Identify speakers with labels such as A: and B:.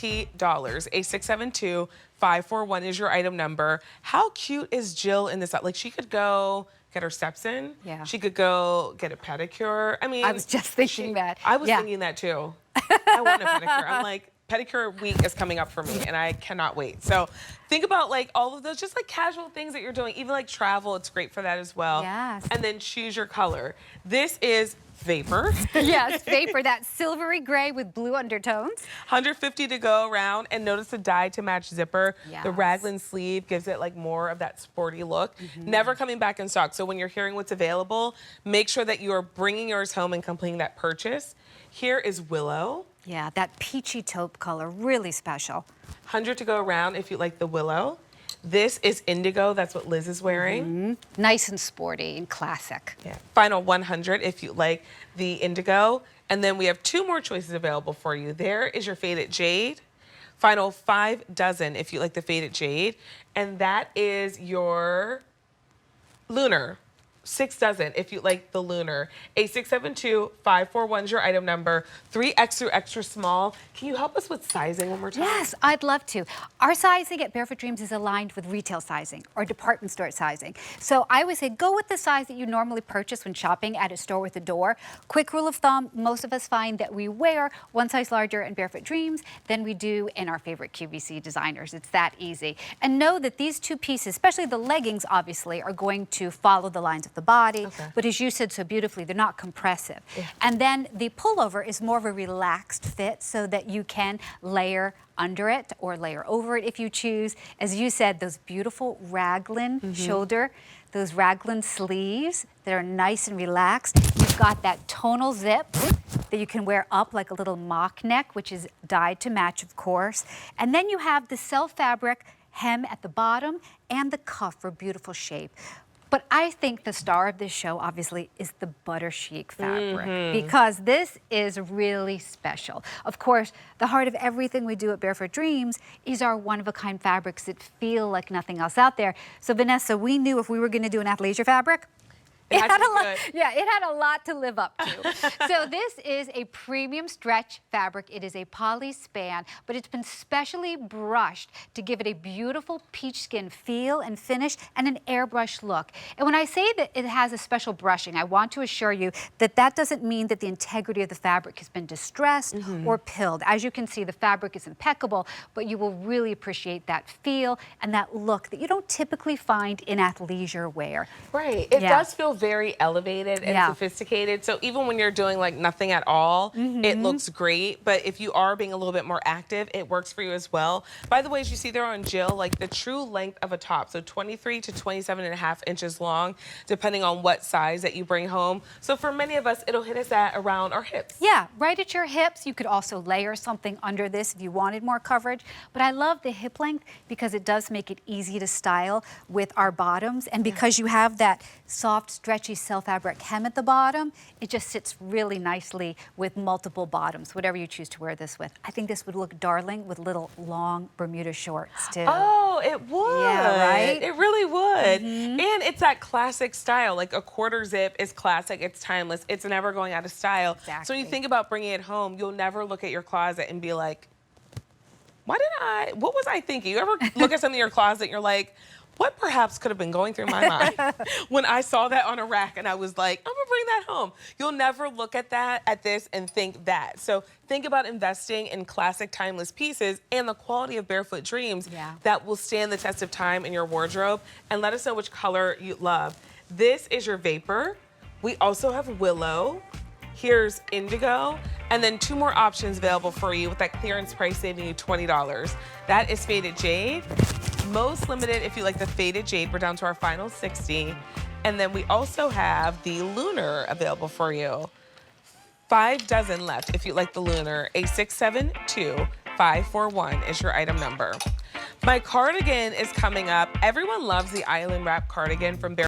A: $20. A 672-541 is your item number. How cute is Jill in this? Like, she could go get her steps in.
B: Yeah.
A: She could go get a pedicure. I mean,
B: I was just thinking that.
A: I was thinking that too. I want a pedicure. I'm like, pedicure week is coming up for me and I cannot wait. So think about like all of those just like casual things that you're doing, even like travel, it's great for that as well.
B: Yes.
A: And then choose your color. This is Vapor.
B: Yes, Vapor, that silvery gray with blue undertones.
A: 150 to go around, and notice the dye to match zipper.
B: Yes.
A: The raglan sleeve gives it like more of that sporty look. Never coming back in stock. So when you're hearing what's available, make sure that you are bringing yours home and completing that purchase. Here is Willow.
B: Yeah, that peachy taupe color, really special.
A: 100 to go around if you like the Willow. This is Indigo. That's what Liz is wearing.
B: Nice and sporty and classic.
A: Yeah. Final 100 if you like the Indigo. And then we have 2 more choices available for you. There is your Faded Jade. Final 5 dozen if you like the Faded Jade. And that is your Lunar. 6 dozen if you like the Lunar. A 672-541 is your item number. 3X through extra small. Can you help us with sizing one more time?
B: Yes, I'd love to. Our sizing at Barefoot Dreams is aligned with retail sizing or department store sizing. So I would say go with the size that you normally purchase when shopping at a store with a door. Quick rule of thumb, most of us find that we wear one size larger in Barefoot Dreams than we do in our favorite QVC designers. It's that easy. And know that these 2 pieces, especially the leggings, obviously, are going to follow the lines of the body, but as you said so beautifully, they're not compressive. And then the pullover is more of a relaxed fit so that you can layer under it or layer over it if you choose. As you said, those beautiful raglan shoulder, those raglan sleeves that are nice and relaxed. You've got that tonal zip that you can wear up like a little mock neck, which is dyed to match, of course. And then you have the self fabric hem at the bottom and the cuff for beautiful shape. But I think the star of this show, obviously, is the Butterchic fabric, because this is really special. Of course, the heart of everything we do at Barefoot Dreams is our one-of-a-kind fabrics that feel like nothing else out there. So, Vanessa, we knew if we were going to do an athleisure fabric, it had a lot, it had a lot to live up to. So this is a premium stretch fabric. It is a poly span, but it's been specially brushed to give it a beautiful peach skin feel and finish and an airbrush look. And when I say that it has a special brushing, I want to assure you that that doesn't mean that the integrity of the fabric has been distressed or pilled. As you can see, the fabric is impeccable, but you will really appreciate that feel and that look that you don't typically find in athleisure wear.
A: Right. It does feel very elevated and sophisticated. So even when you're doing like nothing at all, it looks great. But if you are being a little bit more active, it works for you as well. By the way, as you see there on Jill, like the true length of a top, so 23 to 27.5 inches long, depending on what size that you bring home. So for many of us, it'll hit us at around our hips.
B: Yeah, right at your hips. You could also layer something under this if you wanted more coverage. But I love the hip length because it does make it easy to style with our bottoms. And because you have that soft, stretchy self fabric hem at the bottom, it just sits really nicely with multiple bottoms, whatever you choose to wear this with. I think this would look darling with little long Bermuda shorts too.
A: Oh, it would.
B: Yeah, right?
A: It really would. And it's that classic style. Like a quarter zip is classic. It's timeless. It's never going out of style.
B: Exactly.
A: So when you think about bringing it home, you'll never look at your closet and be like, what was I thinking? You ever look at something in your closet and you're like, what perhaps could have been going through my mind when I saw that on a rack and I was like, I'm gonna bring that home. You'll never look at this and think that. So think about investing in classic timeless pieces and the quality of Barefoot Dreams that will stand the test of time in your wardrobe, and let us know which color you love. This is your Vapor. We also have Willow. Here's Indigo, and then 2 more options available for you with that clearance price saving you $20. That is Faded Jade. Most limited if you like the Faded Jade. We're down to our final 60. And then we also have the Lunar available for you. 5 dozen left if you like the Lunar. A 672-541 is your item number. My cardigan is coming up. Everyone loves the island wrap cardigan from